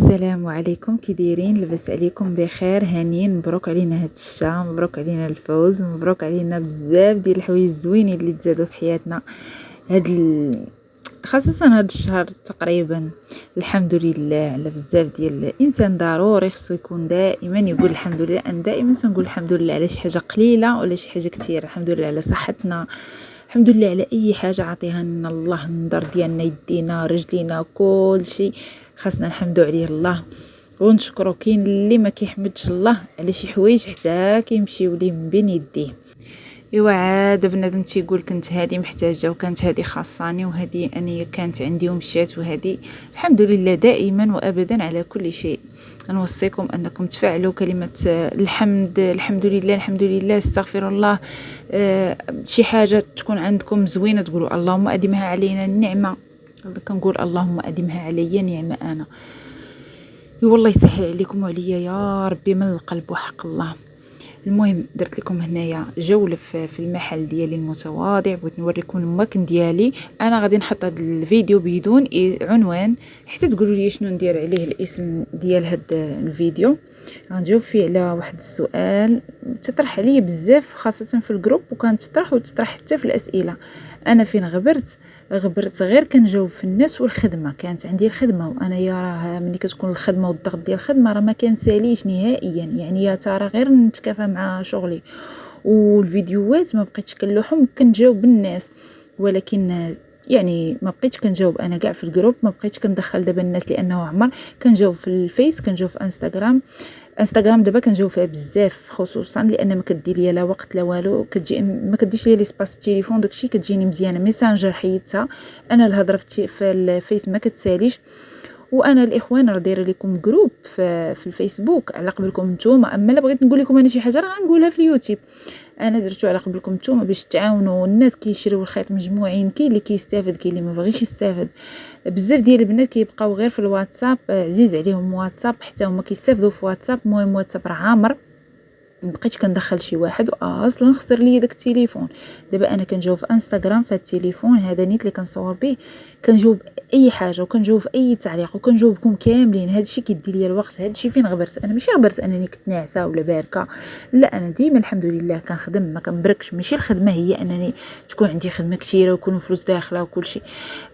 السلام عليكم، كي دايرين؟ لاباس عليكم؟ بخير؟ هانيين؟ مبروك علينا هاد الشتا، مبروك علينا الفوز، مبروك علينا بزاف ديال الحوايج الزوينين اللي تزادوا في حياتنا خاصة هاد الشهر تقريبا. الحمد لله على بزاف ديال الانسان ضروري خصو يكون دائما يقول الحمد لله. انا دائما تنقول الحمد لله على شي حاجه قليله ولا شي حاجه كثيره. الحمد لله على صحتنا، الحمد لله على اي حاجه عطيها لنا الله، النظر ديالنا، يدينا، رجلينا، كل شيء خاصنا نحمدوا عليه الله ونشكرو. كاين اللي ما كيحمدش الله على شي حوايج حتى كيمشيو ليه من بين يديه. ايوا عاد بنادم تيقول كنت هادي محتاجه وكانت هادي خاصاني وهادي اني كانت عندي ومشات وهادي. الحمد لله دائما وابدا على كل شيء. نوصيكم انكم تفعلوا كلمه الحمد، الحمد لله، الحمد لله، استغفر الله. شي حاجه تكون عندكم زوينه تقولوا اللهم ادمها علينا النعمه. كنقول اللهم ادمها عليا نعمه انا. والله يسهل عليكم وعليا يا ربي من القلب وحق الله. المهم درت لكم هنايا جوله في المحل ديالي المتواضع، بغيت نوريكم الماكن ديالي. انا غادي نحط هذا الفيديو بدون عنوان حتى تقولوا لي شنو ندير عليه الاسم ديال هذا الفيديو. غنجاوب فيه على واحد السؤال تطرح عليا بزاف خاصه في الجروب، وكانت تطرح وتطرح حتى في الاسئله. انا فين غبرت غير كنجاوب في الناس والخدمه. كانت عندي الخدمه وانا يا راه ملي كتكون الخدمه والضغط ديال الخدمه راه ما كنساليش نهائيا، يعني يا ترى غير نتكافى مع شغلي. والفيديوهات ما بقيتش كنلوحهم، كنجاوب الناس، ولكن يعني ما بقيتش كنجاوب انا كاع في الجروب. ما بقيتش كندخل دابا الناس لانه عمر كنجاوب في الفيس، كنجاوب في انستغرام دابا كنجاوب فيها بزاف، خصوصا لان ما كدير ليا لا وقت لا والو. كتجي ما كديش ليا ليسباس التليفون، داكشي كتجيني مزيانه. ميسنجر حيدتها، انا الهضره في الفيس ما كتساليش. وانا الاخوان راه دايره لكم جروب في الفيسبوك على قبلكم نتوما. اما الا بغيت نقول لكم انا شي حاجه راه غنقولها في اليوتيوب. انا درتو على قبلكم نتوما باش تعاونوا الناس كيشريو الخيط مجموعين. كاين اللي كيستافد، كاين اللي ما بغيش يستافد. بزاف ديال البنات كيبقاو غير في الواتساب، عزيز عليهم واتساب، حتى هما كيستافدوا في واتساب. المهم واتساب راه عامر، مبقيتش كندخل شي واحد اصلا خسر لي داك التليفون. دابا انا كنجاوب في انستغرام في التليفون هذا نيت اللي كنصور به، كنجاوب اي حاجه وكنجاوب في اي تعليق وكنجاوبكم كاملين. هادشي كيدي لي الوقت. هادشي فين غبرت انا؟ ماشي غبرت انني كنت ناعسه ولا باركه، لا، انا ديما الحمد لله كنخدم ما كنبركش. ماشي الخدمه هي انني تكون عندي خدمه كثيره ويكونوا فلوس داخله وكل شيء.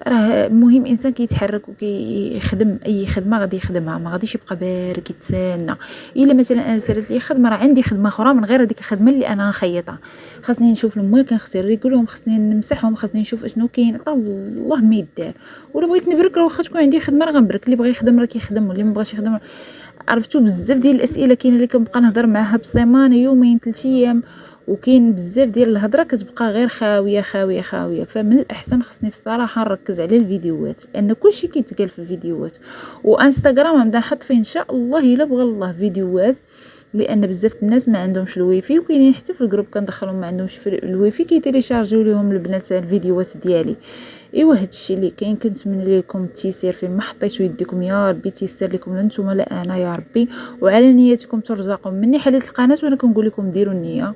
راه المهم انسان كيتحرك وكيخدم اي خدمه غادي يخدمها، ما غاديش يبقى بارك يتسنى. الا مثلا انا سالت لي خدمه راه عندي خدمه اخرى من غير هذيك الخدمه اللي انا نخيطها. خاصني نشوف الماكن، خاصني نريكلهم، خاصني نمسحهم، خاصني نشوف اشنو كاين. الله ما يدار. ولا بغيت نبرك راه واخا تكون عندي خدمه راه غنبرك. اللي بغى يخدم راه كيخدم، واللي ما بغاش يخدم. عرفتوا بزاف ديال الاسئله كاينه اللي كنبقى نهضر معاها بسيمانه، يومين، 3 ايام، وكاين بزاف ديال الهضره كتبقى غير خاويه خاويه خاويه. فمن الاحسن خصني في الصراحه نركز على الفيديوهات، لان كلشي كيتقال في الفيديوهات. وانستغرام غنبدا نحط فيه ان شاء الله الا بغى الله فيديوهات، لان بزاف الناس ما عندهمش الويفي، وكاينين حتى في الجروب كندخلهم ما عندهمش الويفي كيتيليشارجيو لهم البنات الفيديوهات ديالي. ايوا هادشي اللي كاين. كنتمنى لكم التيسير فين ما حطيتو يديكم، يا ربي تيسر لكم لا نتوما لا انا يا ربي. وعلى نياتكم ترزقوا. مني حليت القناه وانا كنقول لكم ديروا النيه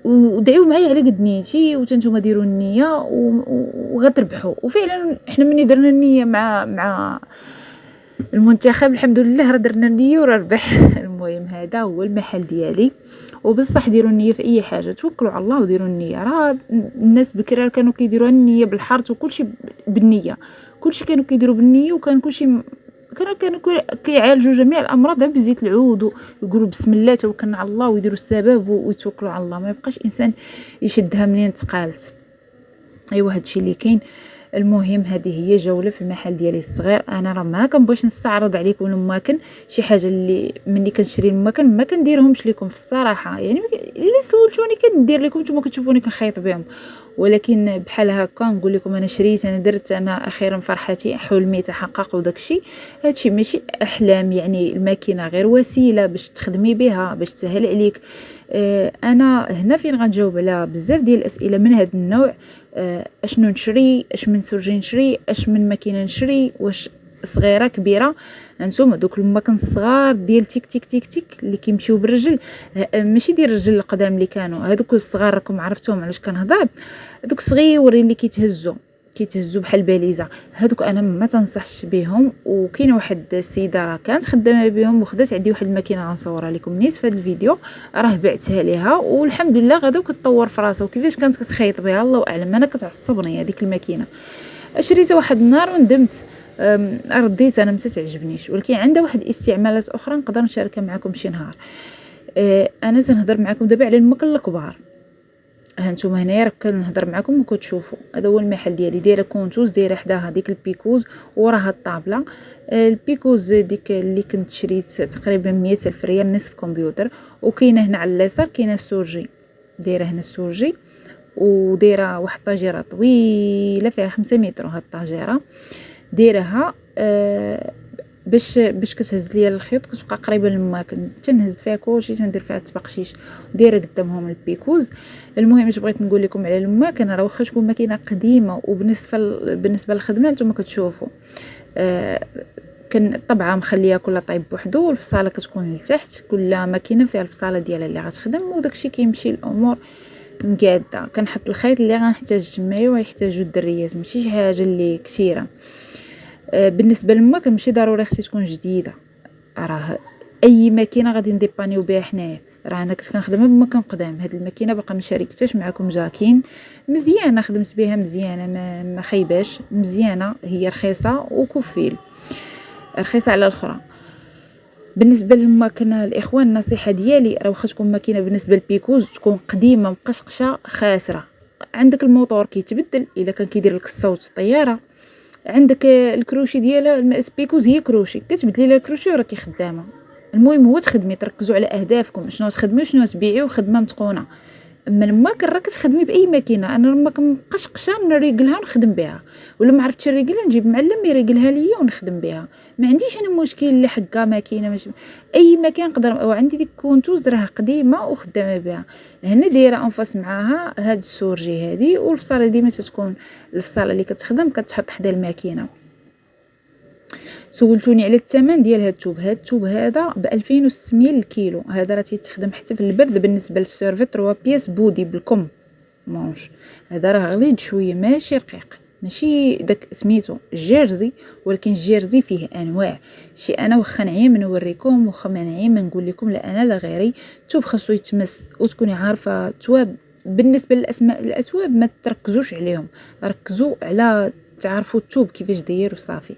ودعيو معايا على قد نيتي، وتنتوما ديروا النيه وغتربحوا. وفعلا احنا مني درنا النيه مع المنتخب الحمد لله راه درنا النيه وراه ربح. المهم هذا هو المحل ديالي. وبصح ديروا النيه في اي حاجه، توكلوا على الله وديروا النيه. راه الناس بكرا كانوا كيديروا النيه بالحرث وكلشي بالنيه، كلشي كانوا كيديروا بالنيه، وكان كلشي كانوا كيعالجوا جميع الامراض بزيت العود ويقولوا بسم الله توكلنا على الله ويديروا السبب ويتوكلوا على الله. ما يبقاش انسان يشدها منين تقالت. ايوا هادشي اللي كاين. المهم هذه هي جوله في المحل ديالي الصغير. انا راه ما كنبغيش نستعرض عليكم الماكن، شي حاجه اللي مني كنشري الماكن ما كنديرهمش لكم في الصراحه. يعني الا سولتوني كندير لكم، نتوما كتشوفوني كنخيط بهم، ولكن بحال هكا نقول لكم انا شريت، انا درت، انا اخيرا فرحتي حلمي تحقق وداكشي. هادشي ماشي احلام، يعني الماكينه غير وسيله باش تخدمي بها باش تسهل عليك. انا هنا فين غنجاوب على بزاف ديال الاسئله من هذا النوع. اشنو نشري، اش من سورجي نشري، اش من ماكينه نشري، واش صغيره كبيره. هانتوما دوك الماكن الصغار ديال تيك تيك تيك تيك اللي كيمشيو بالرجل، ماشي ديال الرجل القدام اللي كانوا هذوك الصغار راكم عرفتوهم علاش كنهضر. دوك صغيورين اللي كيتهزوا كيتهزوا بحال باليزه. هادوك انا ما تنصحش بهم. وكاينه واحد السيده راه كانت خدامه بهم وخدات عندي واحد الماكينه غنصورها لكم نيت في هذا الفيديو، راه بعتها ليها والحمد لله غدا وكتطور في راسها. وكيفاش كانت كتخيط بها الله اعلم، انا كتعصبني هذيك الماكينه. شريتها واحد النهار وندمت، رديت انا ما تعجبنيش، ولكن عندها واحد الاستعمالات اخرى نقدر نشاركها معكم شي نهار. انا تنهضر معكم دابا على الماكل الكبار. هانتوما هنايا راه كنهضر معكم وكتشوفوا هذا هو المحل ديالي. دايره كونتوز، دايره حداها ديك البيكوز وراها الطابله. البيكوز ديك اللي كنت شريت تقريبا 100,000 ريال نصف كمبيوتر. وكاينه هنا على اليسار كاينه السورجي، دايره هنا السورجي ودايره واحد الطاجيره طويله فيها 5 متر. هاد الطاجيره دايرها باش كتهز ليا الخيط كتبقى قريبه للماكن، تنهز فيها كلشي، تندير فيها التبقشيش. دايره قدامهم البيكوز. المهم اش بغيت نقول لكم على الماكن، راه واخا تكون ماكينه قديمه وبالنسبه للخدمه نتوما كتشوفوا كان طبعا مخليه كل طيب بوحدو، والفصاله كتكون لتحت، كل ماكينه فيها الفصاله ديالها اللي غتخدم، وداكشي كيمشي الامور مقاده. كنحط الخيط اللي غنحتاج تمايا ويحتاجو الدريات، ماشي شي حاجه اللي كثيره. بالنسبه للماكن ماشي ضروري خصها تكون جديده، راه اي ماكينه غادي نديبانيو بها حنايا. راه انا كنت كنخدم بماكن قدام، هاد الماكينه باقا ما شاركتهاش معكم جاكين مزيانه، خدمت بها مزيانه ما خايباش، مزيانه، هي رخيصه وكفيل، رخيصه على الاخرى. بالنسبه للماكينه الاخوان النصيحه ديالي راه واخا تكون ماكينه بالنسبه للبيكوز تكون قديمه مقشقشه خاسره. عندك الموتور كيتبدل الا كان كيدير لك الصوت الطياره، عندك الكروشي ديالها البيكوز هي كروشي، كتبدلي لها الكروشي وراه كيخدامه. المهم هو تخدمي تركزوا على اهدافكم، شنو تخدموا شنو تبيعوا، خدمه متقونه. اما الماكن راه كتخدمي باي ماكينه. انا الماكن مقشقشه نريقلها ونخدم بها، ولا ما عرفتش نريقلها نجيب معلم يريقلها ليا ونخدم بها. ما عنديش انا مشكل اللي حقا ماكينه ماشي اي مكان نقدر. وعندي ديك كونتوز راه قديمه وخدامه بها. هنا دايره انفاس معاها هاد السورجي هادي، والفصاله ديما تكون الفصاله اللي كتخدم كتحط حدا الماكينه. سولتوني على الثمن ديال هاد التوب. هاد التوب هذا ب 2600 الكيلو. هذا راه تيتخدم حتى في البرد. بالنسبه للسيرفيت 3 بياس بودي بالكم مونش. هذا راه غليظ شويه ماشي رقيق، ماشي داك سميتو جيرزي، ولكن الجيرزي فيه انواع. شي انا واخا نعيم نوريكم، واخا ما نعيم ما نقول لكم لا انا لا غيري. التوب خاصو يتمس وتكوني عارفه التواب. بالنسبه للاسماء الاتواب ما تركزوش عليهم، ركزوا على تعرفوا التوب كيفاش داير وصافي.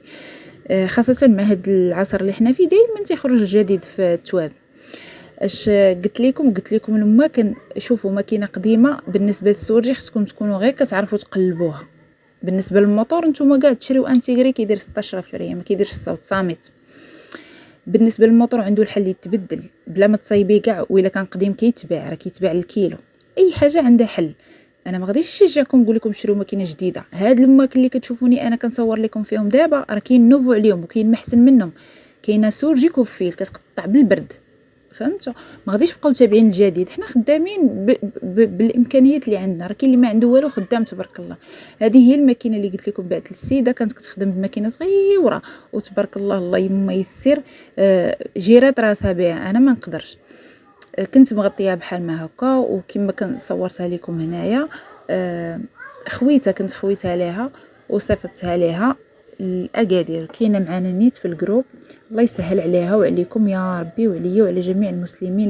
خاصه مع هاد العصر اللي حنا فيه دائما تيخرج الجديد في التواب. اش قلت لكم الماكن شوفوا ماكينه قديمه. بالنسبه للسورجي خصكم تكونوا غير كتعرفوا تقلبوها. بالنسبه للموتور نتوما كاع تشريو انتيغري كيدير 16 فريه، ما كيديرش الصوت صامت. بالنسبه للموتور عنده الحل يتبدل بلا ما تصايبيه كاع، والا كان قديم كيتباع، راه كيتباع الكيلو. اي حاجه عندها حل. انا ما غاديش نشجعكم نقول لكم شريو ماكينه جديده. هاد الماكن اللي كتشوفوني انا كنصور لكم فيهم دابا راه كاين نوفو عليهم وكاين محسن منهم. كاينه سورجي كوفيل كتقطع بالبرد، فهمتوا؟ ما غاديش نبقاو تابعين الجديد. حنا خدامين بالامكانيات اللي عندنا. راه كاين اللي ما عنده والو خدام تبارك الله. هذه هي الماكينه اللي قلت لكم بعت للسيده، كانت كتخدم بماكينه صغيره وتبارك الله الله يما يسر. جيرات راسها بها، انا ما نقدرش. كنت مغطيها بحال ما هكا وكما كنت صورتها لكم هنايا. خويتها كنت خويتها ليها وصيفطتها ليها الاكادير. كاينه معنا نيت في الجروب. الله يسهل عليها وعليكم يا ربي، وعليا وعلى جميع المسلمين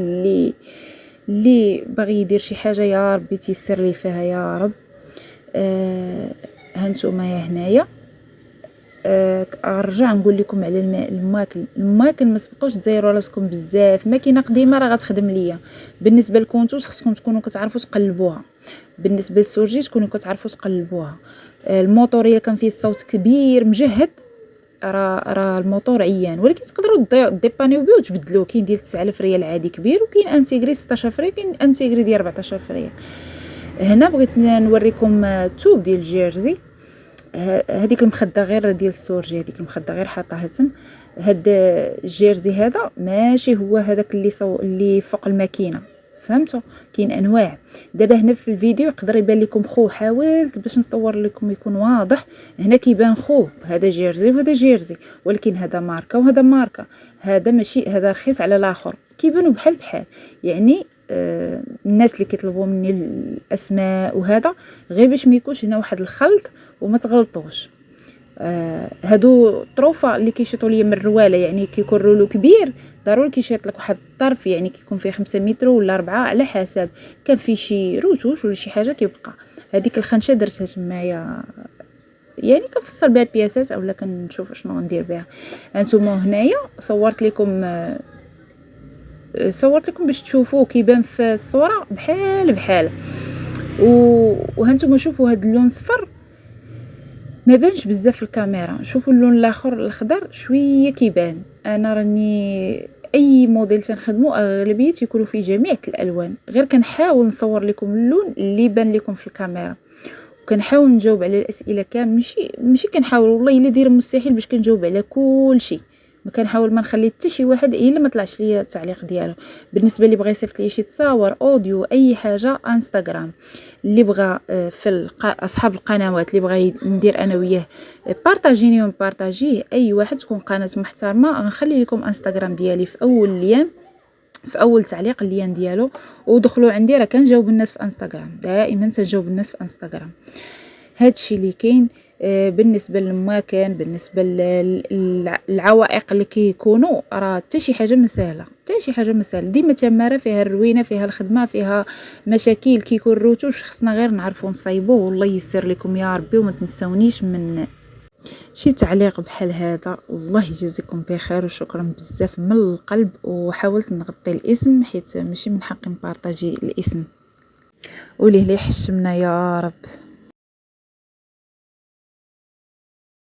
اللي باغي يدير شي حاجه يا ربي تيسر لي فيها يا رب. هانتوما يا هنايا. ارجع نقول لكم على الماكن ما تبقاوش تزيروا راسكم بزاف. ماكينه قديمه راه غتخدم ليا. بالنسبه للكونتوس خصكم تكونوا كتعرفوا تقلبوها. بالنسبه للسورجي تكونوا كتعرفوا تقلبوها. الموتور الا كان فيه الصوت كبير مجهد راه الموتور عيان، ولكن تقدروا ديبانيو بيه وتبدلوه. كاين ديال 9000 ريال عادي كبير، وكاين انتيغري 16 فري، كاين انتيغري ديال 14 فري. هنا بغيت نوريكم التوب ديال الجيرزي. هذيك المخده غير ديال السورجي، هذيك المخده غير حاطاها تم. هاد الجيرزي هذا ماشي هو هذاك اللي فوق الماكينه، فهمتوا؟ كاين انواع. دابا هنا في الفيديو يقدر يبان لكم خوه، حاولت باش نصور لكم يكون واضح. هنا كيبان خوه، هذا جيرزي وهذا جيرزي، ولكن هذا ماركه وهذا ماركه. هذا ماشي، هذا رخيص على الاخر، كيبانوا بحال يعني الناس اللي كيطلبوا مني الاسماء وهذا غير باش ما يكونش هنا واحد الخلط وما تغلطوش. هادو طروفه اللي كيشيطوا ليا من الرواله، يعني كيكون رولو كبير ضروري كيشيط لك واحد الطرف، يعني كيكون فيه 5 متر ولا 4 على حسب، كان فيه شي روتوش ولا شي حاجه كيبقى. هذيك الخنشه درتها تمايا، يعني كنفصل بها البياسات اولا كنشوف شنو ندير بها. هانتوما هنايا صورت لكم باش تشوفوه كيبان في الصوره بحال وهانتوما شوفوا هاد اللون صفر ما بانش بزاف في الكاميرا، شوفوا اللون الاخر الخضر شويه كيبان. انا راني اي موديل تنخدمو اغلبيه يكونوا فيه جميع الالوان، غير كنحاول نصور لكم اللون اللي يبان لكم في الكاميرا، وكنحاول نجاوب على الاسئله كامل. ماشي كنحاول والله الا دايره مستحيل باش كنجاوب على كل شيء، ما كنحاول ما نخلي حتى شي واحد الا ما طلعش ليا التعليق ديالو. بالنسبه اللي بغى يصيفط لي شي تصاور اوديو اي حاجه انستغرام، اللي بغى في اصحاب القنوات اللي بغى ندير انا وياه بارطاجيني ونبارطاجيه، اي واحد تكون قناه محترمه غنخلي لكم انستغرام ديالي في اول لين في اول تعليق اللين ديالو، ودخلوا عندي راه كنجاوب الناس في انستغرام، دائما تنجاوب الناس في انستغرام. هادشي اللي كاين. بالنسبه للمكان، بالنسبه للعوائق اللي كيكونوا، راه حتى شي حاجه ما سهله، ديما تماره فيها الروينه، فيها الخدمه، فيها مشاكل. كيكون الروتوش خصنا غير نعرفوا نصايبوه، والله يسر لكم يا ربي وما تنسونيش من شي تعليق بحال هذا. الله يجزيكم بخير وشكرا بزاف من القلب. وحاولت نغطي الاسم حيت ماشي من حقي نبارطاجي الاسم، وليه لي حشمنا يا رب.